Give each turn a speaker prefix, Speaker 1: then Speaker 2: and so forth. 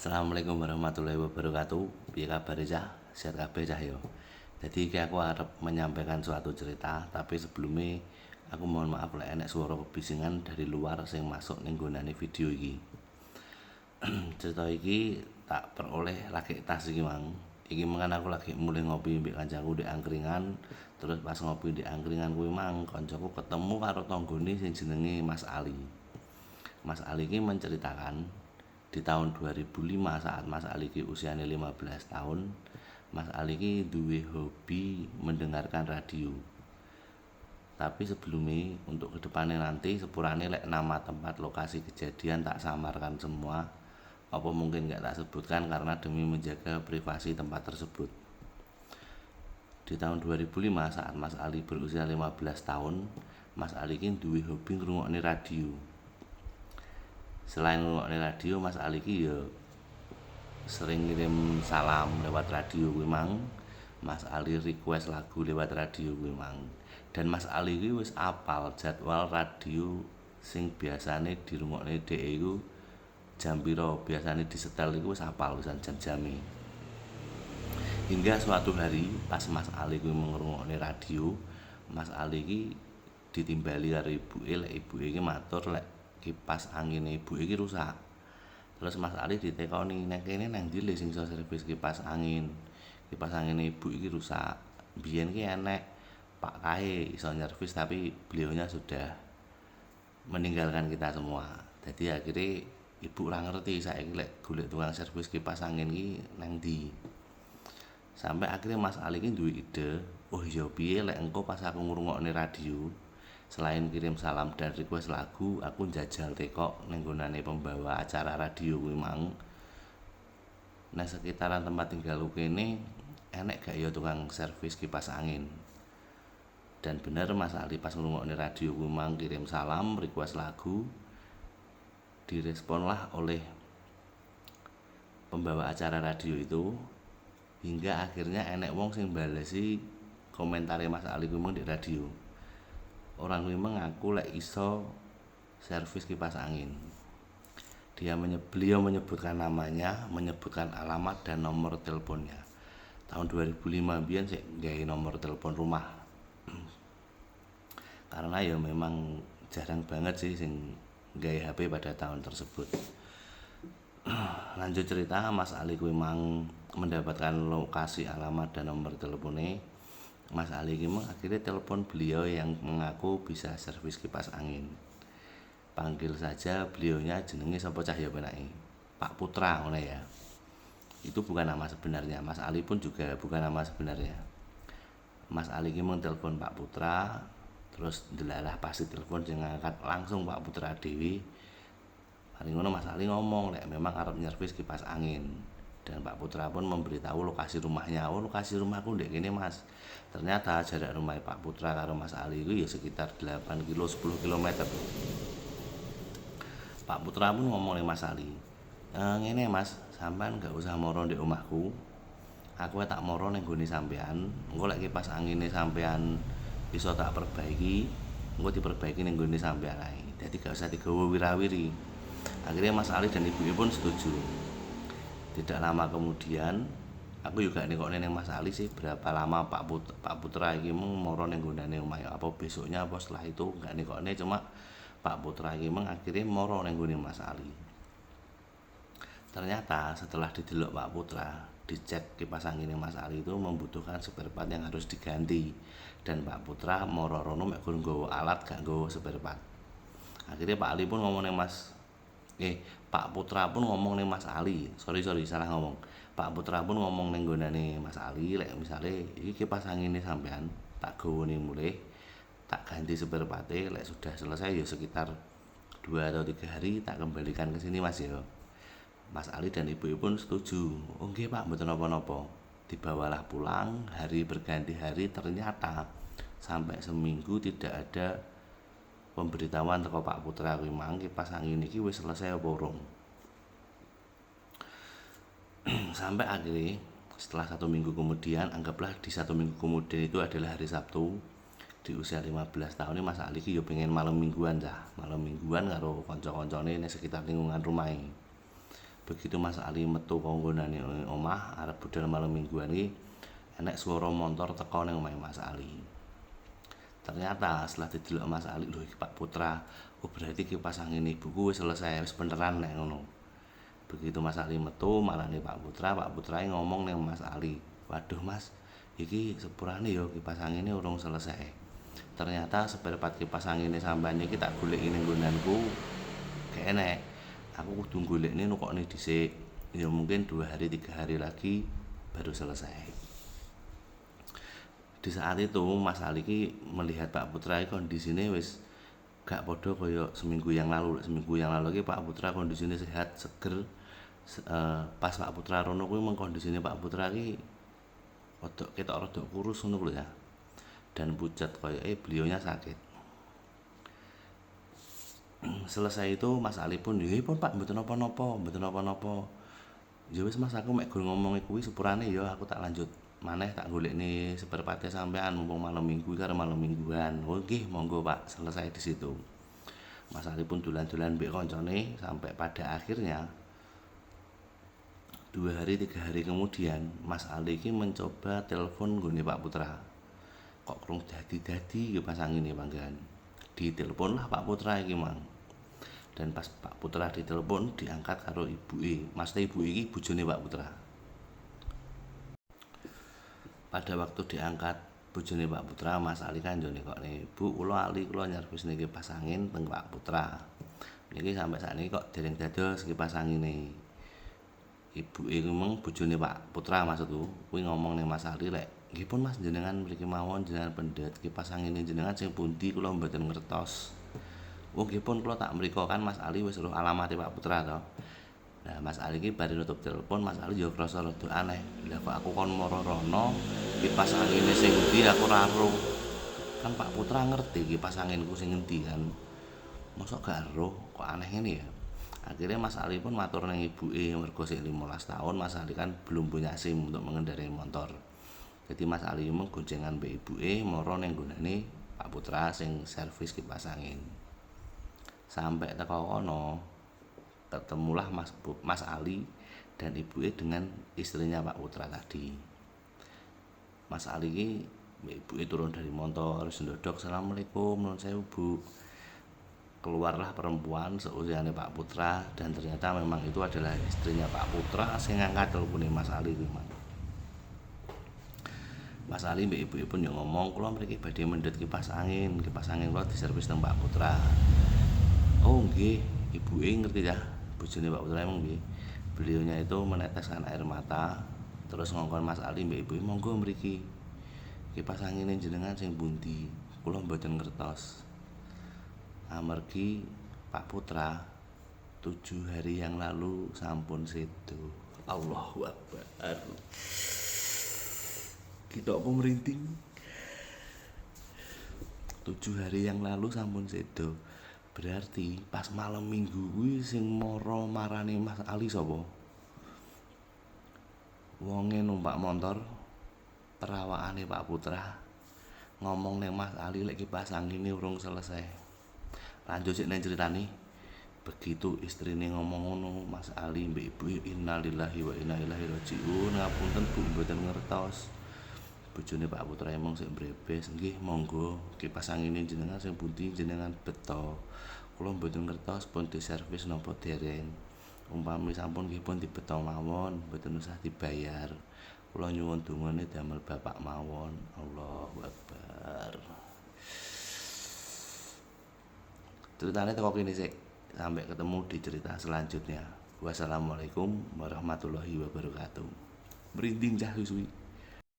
Speaker 1: Assalamualaikum warahmatullahi wabarakatuh. Piye kabar cah? Sehat kabeh cah yo. Jadi iki aku arep menyampaikan suatu cerita, tapi sebelumnya aku mohon maaf lek enek suara kebisingan dari luar sing masuk ning nggonane video iki. Cerita iki tak peroleh lagi tas iki mang. Iki mangan aku lagi mulai ngopi mbek kancaku di angkringan, terus pas ngopi di angkringan kuwi mang kancaku ketemu karo tanggane sing jenenge Mas Ali. Mas Ali ini menceritakan di tahun 2005 saat Mas Ali ini usianya 15 tahun, Mas Ali ini duwe hobi mendengarkan radio. Tapi sebelumnya untuk kedepannya nanti sepurane lek nama tempat lokasi kejadian tak samarkan semua, apa mungkin gak tak sebutkan karena demi menjaga privasi tempat tersebut. Di tahun 2005 saat Mas Ali berusia 15 tahun, Mas Ali ini duwe hobi ngrungokne radio. Selain ngrungokne radio, Mas Ali ki ya sering ngirim salam lewat radio kuwi mang. Mas Ali request lagu lewat radio kuwi mang. Dan Mas Ali ki wis apal jadwal radio sing biasane dirungokne dhek iku jam pira, biasane disetel iku wis apal wisan jam-jame. Hingga suatu hari pas Mas Ali kuwi ngrungokne radio, Mas Ali ki ditimbali karo ibuke, lek ibuke iki matur lek kipas angin ibu iki rusak. Terus Mas Ali ditekoni nek kene nang ndi le sing iso servis kipas angin. Kipas angin ibu iki rusak. Biyen ki enek Pak Kae iso nyervis tapi beliaunya sudah meninggalkan kita semua. Jadi akhirnya ibu ora ngerti saiki lek golek tukang servis kipas angin ki nang ndi. Sampai akhirnya Mas Ali ki duwe ide, oh iya piye lek engko pas aku ngrungokne radio selain kirim salam dan request lagu, aku njajal tekok ning nggonane pembawa acara radio kuwi mang. Nah, sekitaran tempat tinggalku kene enek gak ya tukang servis kipas angin. Dan bener Mas Ali pas ngrungokne radio kuwi mang kirim salam, request lagu, diresponlah oleh pembawa acara radio itu hingga akhirnya enek wong sing balesi komentare Mas Ali kuwi mang di radio. Orang kuwi mengaku lek iso servis kipas angin. Beliau menyebutkan namanya, menyebutkan alamat dan nomor teleponnya. Tahun 2005 biyen sik gawe nomor telepon rumah. Karena ya memang jarang banget sih sing gawe HP pada tahun tersebut. Lanjut cerita, Mas Ali kuwi mang mendapatkan lokasi, alamat dan nomor teleponnya. Mas Ali ini akhirnya telepon beliau yang mengaku bisa servis kipas angin. Panggil saja beliaunya jenenge sapa cah ya penake. Pak Putra ngono ya. Itu bukan nama sebenarnya. Mas Ali pun juga bukan nama sebenarnya. Mas Ali ini menelpon Pak Putra, terus delalah pasti telepon sing ngangkat langsung Pak Putra dewi. Mari ngono Mas Ali ngomong lek memang arep nyervis kipas angin. Dan Pak Putra pun memberitahu lokasi rumahnya. Oh, lokasi rumahku ndek kene Mas. Ternyata jarak rumah Pak Putra karo Mas Ali itu ya sekitar 8 kilo 10 km. Pak Putra pun ngomong ning Mas Ali, ngene Mas, sampean gak usah moro ndek omahku. Aku tak moro ning gone sampean. Engko lek kipas angine sampean iso tak perbaiki, engko diperbaiki ning gone sampean ae. Dadi gak usah digawa wirawiri. Akhirnya Mas Ali dan ibunya pun setuju. Tidak lama kemudian aku juga nekokne ning Mas Ali sih berapa lama Pak Putra iki moro ning nggonane omahe, apa besoknya apa setelah itu enggak nekokne, cuma Pak Putra iki akhirnya moro ning nggone Mas Ali. Ternyata setelah didelok Pak Putra, dicek kipas angin Mas Ali itu membutuhkan spare part yang harus diganti, dan Pak Putra moro rono mek nggawa alat gak nggawa spare part. Akhirnya Pak Ali pun ngomong ning Pak Putra pun ngomong ning Mas Ali, sorry salah ngomong. Pak Putra pun ngomong ning nggonane Mas Ali, lek misale iki kipas angine sampean tak gawane mulih, tak ganti spare part-e, lek sudah selesai ya sekitar 2 atau 3 hari tak kembalikan ke sini Mas ya. Mas Ali dan ibu pun setuju. Oh nggih Pak, mboten napa-napa. Dibawalah pulang, hari berganti hari, ternyata sampai seminggu tidak ada pemberitahuan teko Pak Putra kuwi mang kipas angin iki wis selesai apa urung. Sampai akhirnya setelah 1 minggu kemudian, anggaplah di 1 minggu kemudian itu adalah hari Sabtu, di usia 15 tahun ini Mas Ali ki yo pengen malam mingguan karo kanca-kancane ning sekitar lingkungan rumah. Begitu Mas Ali metu kanggonane omah arep budal malam mingguan iki enek swara montor teko ning omahe Mas Ali. Ternyata setelah didelok Mas Ali, lho iki Pak Putra. Oh berarti kipas angin ibuku wis selesai, wis beneran nek ngono. Begitu Mas Ali metu marani Pak Putra ngomong ning Mas Ali, "Waduh Mas, iki sepurane ya kipas angine urung selesai. Ternyata spare part kipas angine sampean iki tak goleki ning nggonanku gak enek. Aku kudu golekne nukokne dhisik. Ya mungkin 2 hari 3 hari lagi baru selesai." Di saat itu Mas Ali ki melihat Pak Putra kondisinya wis gak podo kaya seminggu yang lalu. Seminggu yang lalu ki Pak Putra kondisinya sehat, seger. Pas Pak Putra rono kuwi meng kondisine Pak Putra ki rodok ketok rodok kurus ngono lho ya. Dan pucat kaya beliaunya sakit. Selesai itu Mas Ali pun, "Ya pun Pak, mboten napa-napa, mboten napa-napa." Ya wis Mas, aku mek gur ngomongi kuwi sepurane ya aku tak lanjut maneh tak golekne seperpate sampean mumpung malam minggu karo malam mingguan. Oh nggih, monggo Pak, selesai di situ. Mas Ali pun dolan-dolan mbek koncone sampai pada akhirnya 2 hari 3 hari kemudian Mas Ali ki mencoba telepon nggone Pak Putra. Kok krung dadi-dadi kipas angine panggan. Ditelepon lah Pak Putra iki mang. Dan pas Pak Putra ditelepon diangkat karo ibuke. Maksudnya ibu iki bojone Pak Putra. Pada waktu diangkat bojone Pak Putra, Mas Ali kan jone kok nih, "Bu, kula Ali kula nyervis niki kipas angin teng Pak Putra. Niki sampai sakniki kok dereng dados kipas angine." Ibuke ngomong bojone Pak Putra maksudku, kuwi ngomong ning Mas Ali lek, "Nggih pun Mas, jenengan mriki mawon jenengan pendet kipas angine jenengan sing pundi kula mboten ngertos." "Oh nggih pun kula tak mriko," kan Mas Ali wis roh alamate Pak Putra to. Nah, Mas Ali ki bari nutup telepon, Mas Ali yo krasa rada aneh. Lah kok aku kon mara rono, kipas angine sing endi aku ora eruh. Kan Pak Putra ngerti kipas anginku sing endi kan. Mosok gak eruh, kok aneh ngene ya. Akhirnya Mas Ali pun matur nang ibuke mergo sik 15 tahun Mas Ali kan belum punya SIM untuk mengendarai motor. Jadi Mas Ali mung goncengan mbek ibuke mara ning nggonane Pak Putra sing servis kipas angin. Sampai teko kono, ketemulah Mas Ali dan ibuke dengan istrinya Pak Putra tadi. Mas Ali ki ibuke turun dari motor, sendodok, "Assalamualaikum, nuwun sewu Bu." Keluarlah perempuan seusianya Pak Putra dan ternyata memang itu adalah istrinya Pak Putra sing ngangkat telepone Mas Ali kuwi. Mas Ali mbek ibuke pun yo ngomong, "Kula mriki badhe mendhet kipas angin kula diservis teng Pak Putra." "Oh nggih," ibuke ngerti ya. Bojone Pak Putra emang piye. Beliaunya itu meneteskan air mata terus ngongkon Mas Ali mbek ibuke, "Monggo mriki. Kipas angine jenengan sing pundi? Kula mboten ngertos." Amargi Pak Putra 7 hari yang lalu sampun sedo. Allahu Akbar. Kita apa merinding? 7 hari yang lalu sampun sedo. Berarti pas malam minggu kuwi sing mara marani Mas Ali sapa? Wonge numpak motor perawakane Pak Putra ngomong ning Mas Ali lek kipas angine urung selesai. Lanjut sik nang critane. Begitu istrine ngomong ngono, Mas Ali mbek ibu innalillahi wa inna ilaihi rajiun. Ngapunten Bu, mboten ngertos. Bojone Pak Putra emang sik mbrebes, "Nggih, monggo kipas angine jenengan sing pundi jenengan beto. Kula mboten ngertos pun diservis napa dereng. Umpami sampun nggih pun dibeto mawon, mboten usah dibayar. Kula nyuwun dongane damel Bapak mawon." Allahu Akbar. Ceritanya teko kene sik. Sampai ketemu di cerita selanjutnya. Wassalamualaikum warahmatullahi wabarakatuh. Merinding cah suwi.